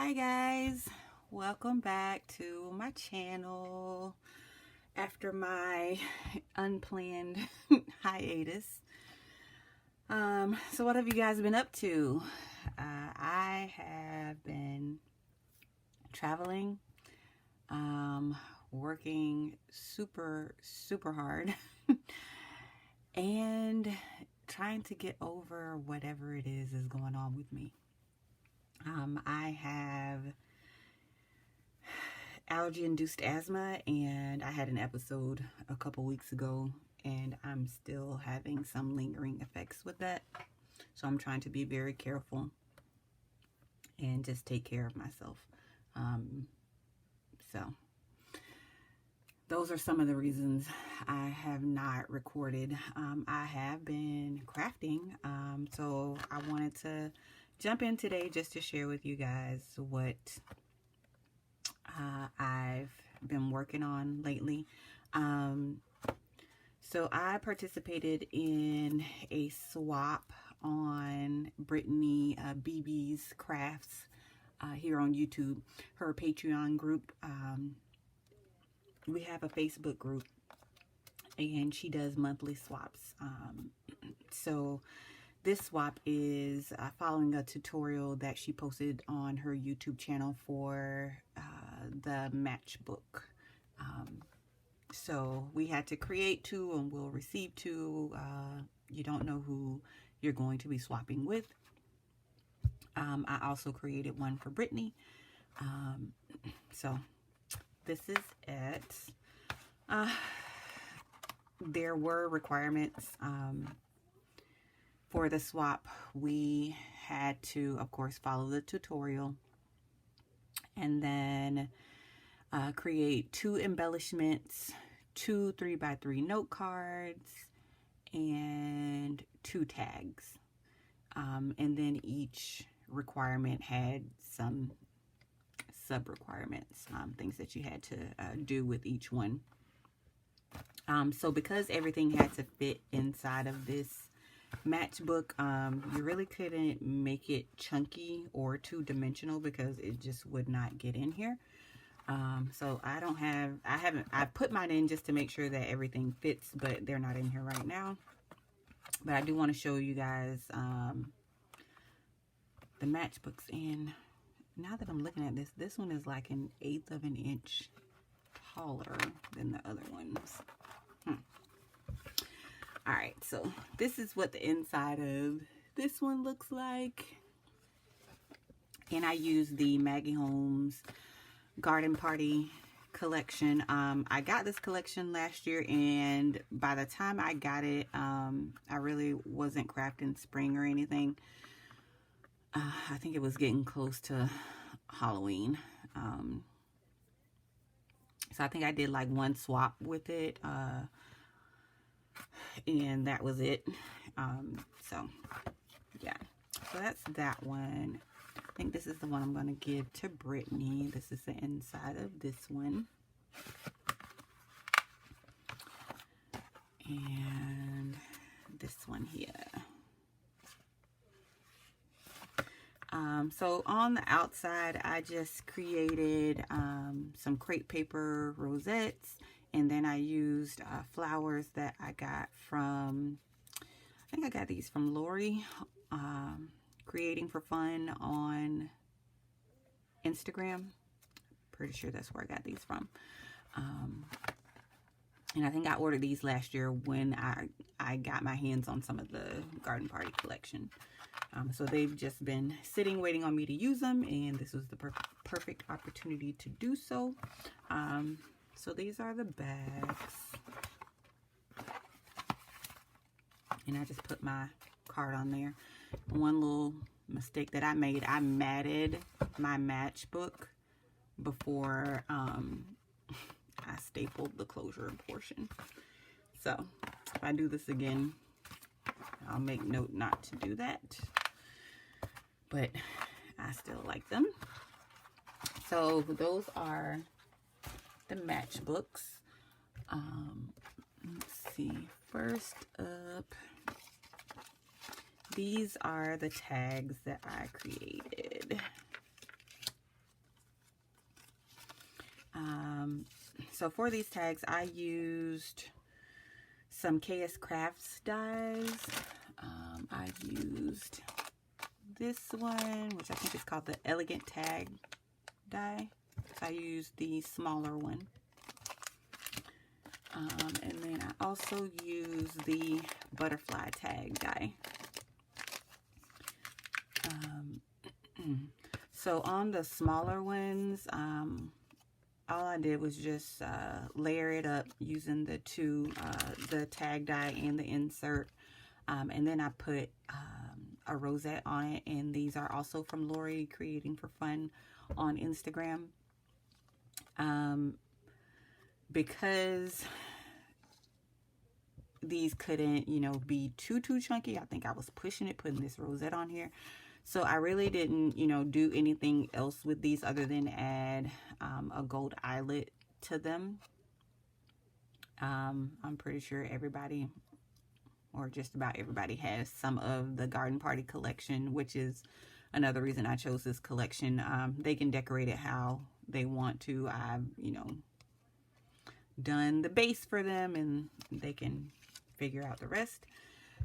Hi guys, welcome back to my channel after my unplanned hiatus. So what have you guys been up to? I have been traveling, working super hard and trying to get over whatever it is going on with me. I have allergy-induced asthma, and I had an episode a couple weeks ago, and I'm still having some lingering effects with that. So I'm trying to be very careful and just take care of myself. So those are some of the reasons I have not recorded. I have been crafting, so I wanted to jump in today just to share with you guys what I've been working on lately. So I participated in a swap on Brittanee BB's Crafts here on YouTube, her Patreon group. We have a Facebook group, and she does monthly swaps. So this swap is following a tutorial that she posted on her YouTube channel for the Matchbook. So we had to create two and we'll receive two. You don't know who you're going to be swapping with. I also created one for Brittanee. So this is it. There were requirements for the swap. We had to, of course, follow the tutorial and then create 2 embellishments, 2 3x3 note cards, and 2 tags. And then each requirement had some sub requirements, things that you had to do with each one. So because everything had to fit inside of this matchbook, you really couldn't make it chunky or 2-dimensional because it just would not get in here. So I put mine in just to make sure that everything fits, but they're not in here right now. But I do want to show you guys the matchbooks. And now that I'm looking at this one is like 1/8 of an inch taller than the other ones. All right, so this is what the inside of this one looks like. And I use the Maggie Holmes Garden Party collection. I got this collection last year, and by the time I got it, I really wasn't crafting spring or anything. I think it was getting close to Halloween. So I think I did like one swap with it, and that was it. So yeah, so that's that one. I think this is the one I'm going to give to Brittanee. This is the inside of this one. And this one here. So on the outside, I just created some crepe paper rosettes. And then I used flowers that I got from, I think I got these from Lori, Creating for Fun on Instagram. Pretty sure that's where I got these from. And I think I ordered these last year when I got my hands on some of the Garden Party collection. So they've just been sitting, waiting on me to use them, and this was the perfect opportunity to do so. So these are the bags. And I just put my card on there. One little mistake that I made, I matted my matchbook before I stapled the closure portion. So if I do this again, I'll make note not to do that. But I still like them. So those are the matchbooks. Let's see. First up, these are the tags that I created. So for these tags, I used some KS Crafts dies. I used this one, which I think is called the Elegant Tag die. So I used the smaller one. And then I also used the butterfly tag die. So on the smaller ones, all I did was just layer it up using the the tag die and the insert. And then I put a rosette on it. And these are also from Lori Creating for Fun on Instagram. Because these couldn't, you know, be too chunky, I think I was pushing it, putting this rosette on here. So I really didn't, you know, do anything else with these other than add a gold eyelet to them. I'm pretty sure everybody, or just about everybody, has some of the Garden Party collection, which is another reason I chose this collection. They can decorate it how they want to. I've, you know, done the base for them and they can figure out the rest.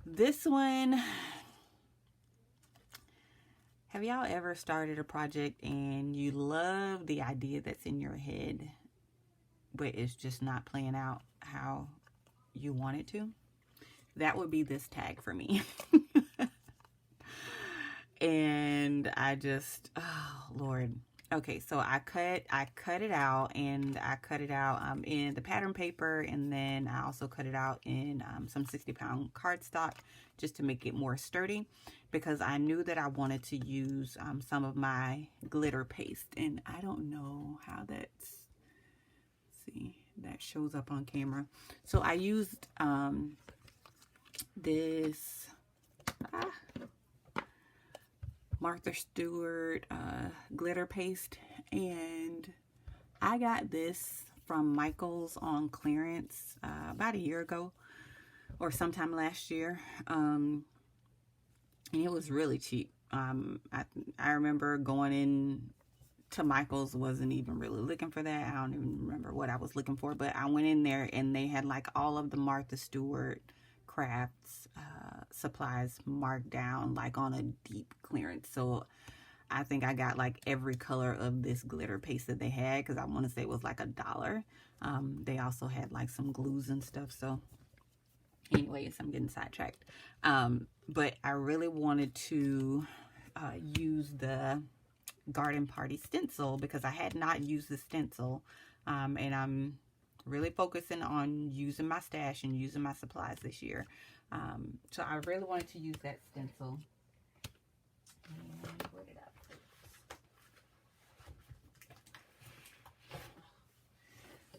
This one, have y'all ever started a project and you love the idea that's in your head, but it's just not playing out how you want it to? That would be this tag for me. And I just, oh Lord. Okay, so I cut it out, and I cut it out in the pattern paper, and then I also cut it out in some 60-pound cardstock just to make it more sturdy, because I knew that I wanted to use some of my glitter paste, and I don't know how that's, see, that shows up on camera. So I used this Martha Stewart glitter paste, and I got this from Michael's on clearance about a year ago or sometime last year, and it was really cheap. I remember going in to Michael's, wasn't even really looking for that. I don't even remember what I was looking for, but I went in there and they had like all of the Martha Stewart crafts supplies marked down like on a deep clearance. So I think I got like every color of this glitter paste that they had, because I want to say it was like $1. They also had like some glues and stuff. So anyways, I'm getting sidetracked. But I really wanted to use the Garden Party stencil, because I had not used the stencil, and I'm really focusing on using my stash and using my supplies this year. So I really wanted to use that stencil. And where did I put it?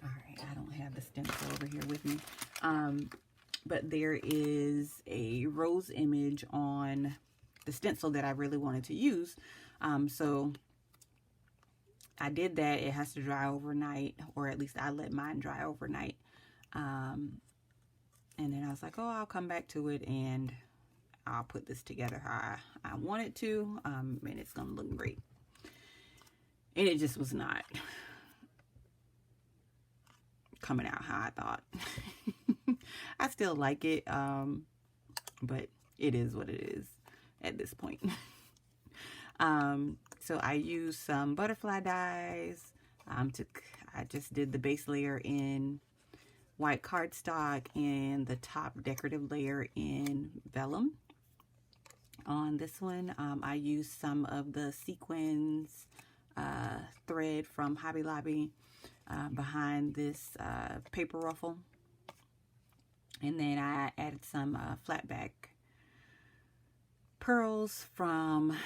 All right, I don't have the stencil over here with me. But there is a rose image on the stencil that I really wanted to use. So I did that. It has to dry overnight, or at least I let mine dry overnight. And then I was like, oh, I'll come back to it and I'll put this together how I want it to, and it's gonna look great. And it just was not coming out how I thought. I still like it, but it is what it is at this point. So I used some butterfly dies. I just did the base layer in white cardstock and the top decorative layer in vellum. On this one, I used some of the sequins thread from Hobby Lobby behind this paper ruffle. And then I added some flat back pearls from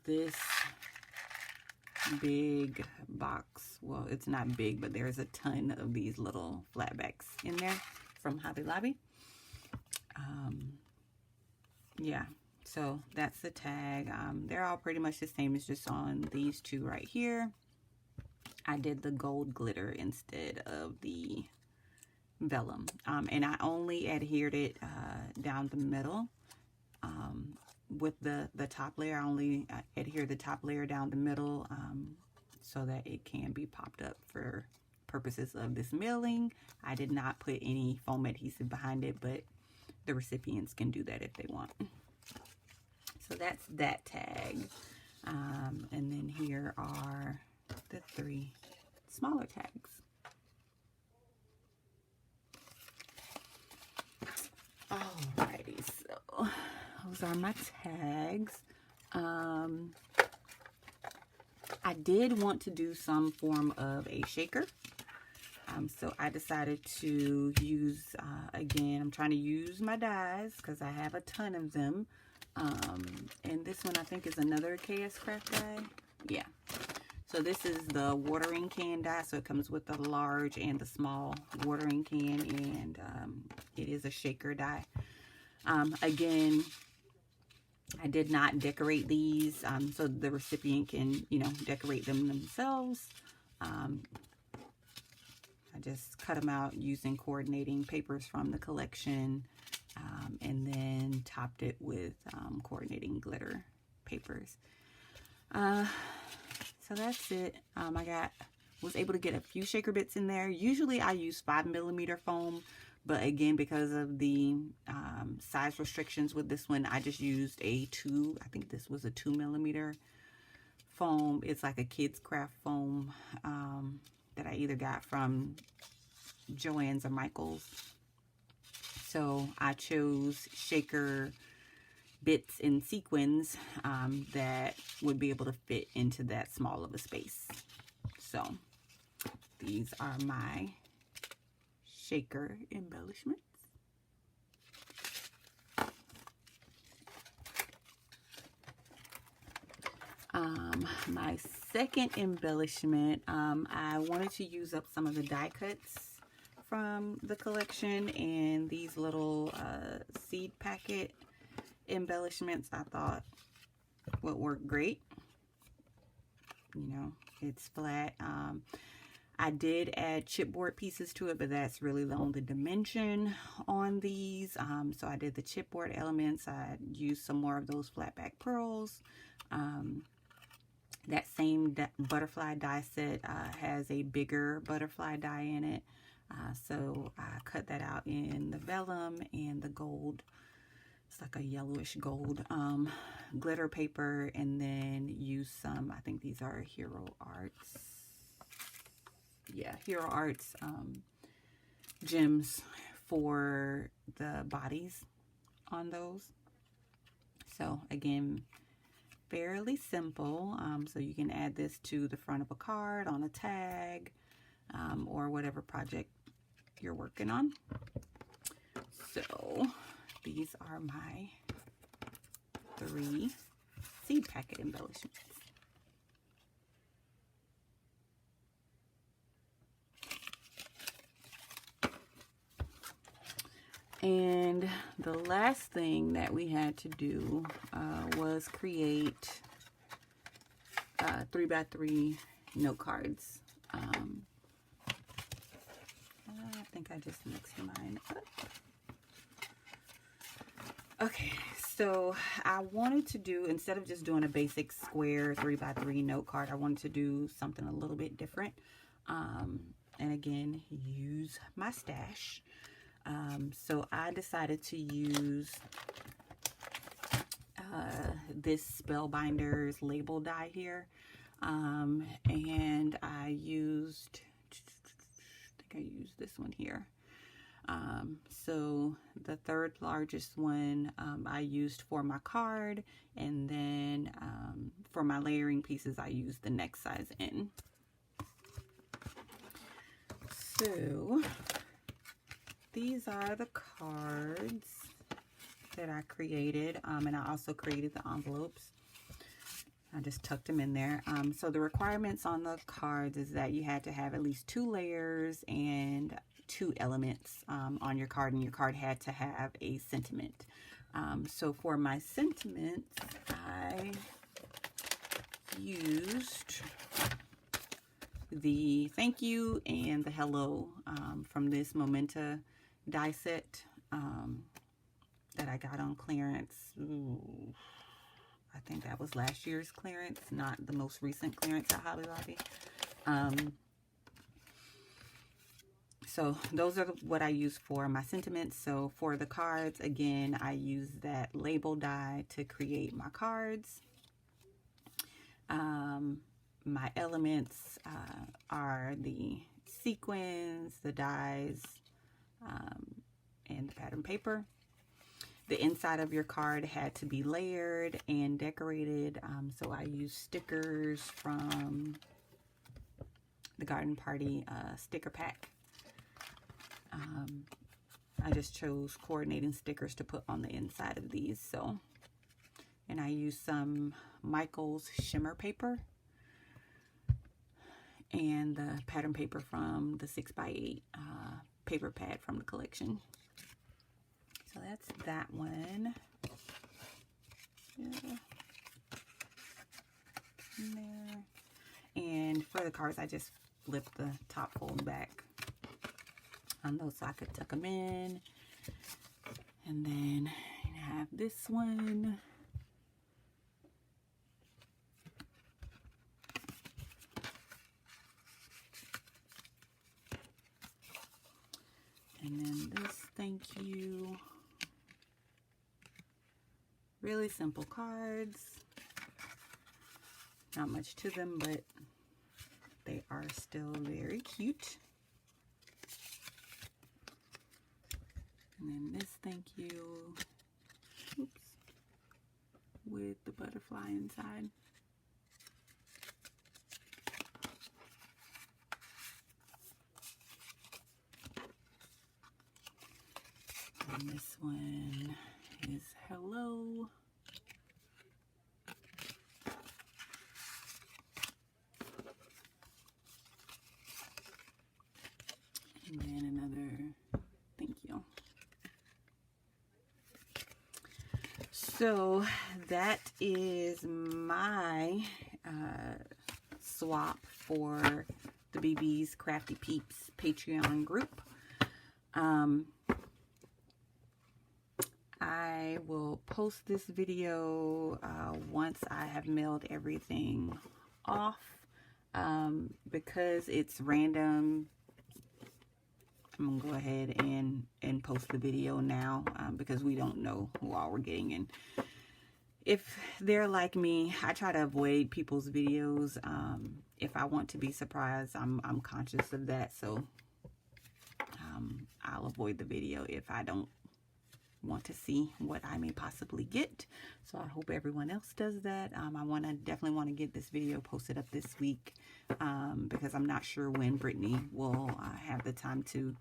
this big box. Well, it's not big, but there's a ton of these little flatbacks in there from Hobby Lobby. Yeah, so that's the tag. They're all pretty much the same. It's just on these two right here. I did the gold glitter instead of the vellum, and I only adhered it down the middle. With the top layer, I only adhere the top layer down the middle, so that it can be popped up for purposes of this mailing, I did not put any foam adhesive behind it, but the recipients can do that if they want. So that's that tag. And then here are the 3 smaller tags. Alrighty, so those are my tags. I did want to do some form of a shaker. So I decided to use, again, I'm trying to use my dies because I have a ton of them. And this one I think is another KS Craft die. Yeah. So this is the watering can die. So it comes with the large and the small watering can, and it is a shaker die. Again, I did not decorate these, so the recipient can, you know, decorate them themselves. I just cut them out using coordinating papers from the collection, and then topped it with coordinating glitter papers. So that's it. I was able to get a few shaker bits in there. Usually I use 5mm foam, but again, because of the size restrictions with this one, I just used I think this was a 2mm foam. It's like a kids craft foam that I either got from Joann's or Michael's. So I chose shaker bits in sequins that would be able to fit into that small of a space. So these are my shaker embellishments. My second embellishment, I wanted to use up some of the die cuts from the collection, and these little seed packet embellishments I thought would work great. You know, it's flat. I did add chipboard pieces to it, but that's really the only dimension on these. So I did the chipboard elements. I used some more of those flat back pearls. That same butterfly die set has a bigger butterfly die in it. So I cut that out in the vellum and the gold. It's like a yellowish gold glitter paper, and then use some, I think these are Hero Arts. Yeah, Hero Arts gems for the bodies on those. So again, fairly simple. So you can add this to the front of a card, on a tag, or whatever project you're working on. So these are my 3 seed packet embellishments. And the last thing that we had to do was create 3x3 note cards. I think I just mixed mine up. Okay, so I wanted to do, instead of just doing a basic square 3x3 note card, I wanted to do something a little bit different. And again, use my stash. So I decided to use this Spellbinders label die here. And I used, I used this one here. So the third largest one I used for my card, and then for my layering pieces I used the next size in. So these are the cards that I created, and I also created the envelopes. I just tucked them in there. So the requirements on the cards is that you had to have at least 2 layers and 2 elements on your card, and your card had to have a sentiment. So for my sentiments, I used the thank you and the hello from this Momenta die set that I got on clearance. Ooh, I think that was last year's clearance, not the most recent clearance at Hobby Lobby. So those are what I use for my sentiments. So for the cards, again, I use that label die to create my cards. My elements are the sequins, the dies, and the pattern paper. The inside of your card had to be layered and decorated, so I used stickers from the Garden Party sticker pack. I just chose coordinating stickers to put on the inside of these. So, and I used some Michael's shimmer paper and the pattern paper from the 6x8 paper pad from the collection. So that's that one. Yeah. There. And for the cards, I just flipped the top fold back on those so I could tuck them in. And then I have this one. And then this thank you. Really simple cards. Not much to them, but they are still very cute. And then this thank you. Oops. With the butterfly inside. And this one is hello. And then another thank you. So that is my swap for the BB's Crafty Peeps Patreon group. I will post this video once I have mailed everything off. Because it's random, I'm gonna go ahead and post the video now because we don't know who all we're getting. And if they're like me, I try to avoid people's videos. If I want to be surprised, I'm conscious of that. So I'll avoid the video if I don't want to see what I may possibly get. So I hope everyone else does that. I definitely want to get this video posted up this week because I'm not sure when Brittanee will have the time to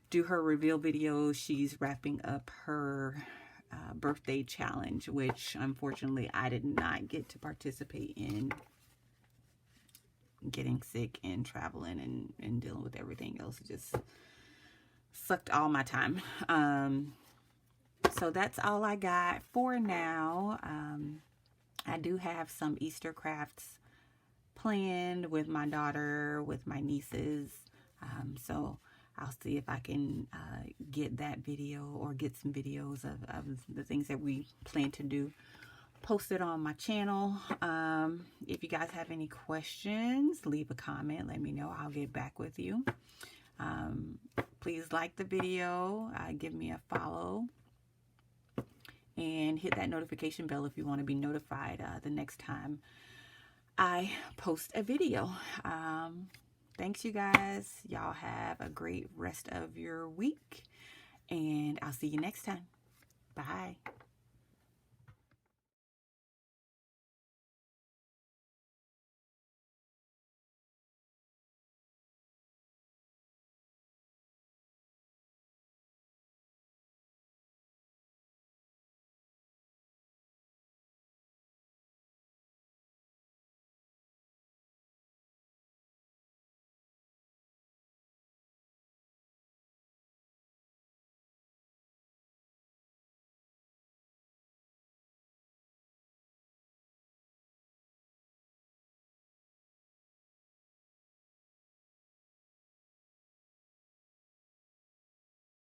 do her reveal video. She's wrapping up her birthday challenge, which unfortunately I did not get to participate in, getting sick and traveling and dealing with everything else. It just sucked all my time. So that's all I got for now. I do have some Easter crafts planned with my daughter, with my nieces. So I'll see if I can get that video or get some videos of the things that we plan to do posted on my channel. If you guys have any questions, leave a comment. Let me know. I'll get back with you. Please like the video. Give me a follow. And hit that notification bell if you want to be notified the next time I post a video. Thanks, you guys. Y'all have a great rest of your week. And I'll see you next time. Bye.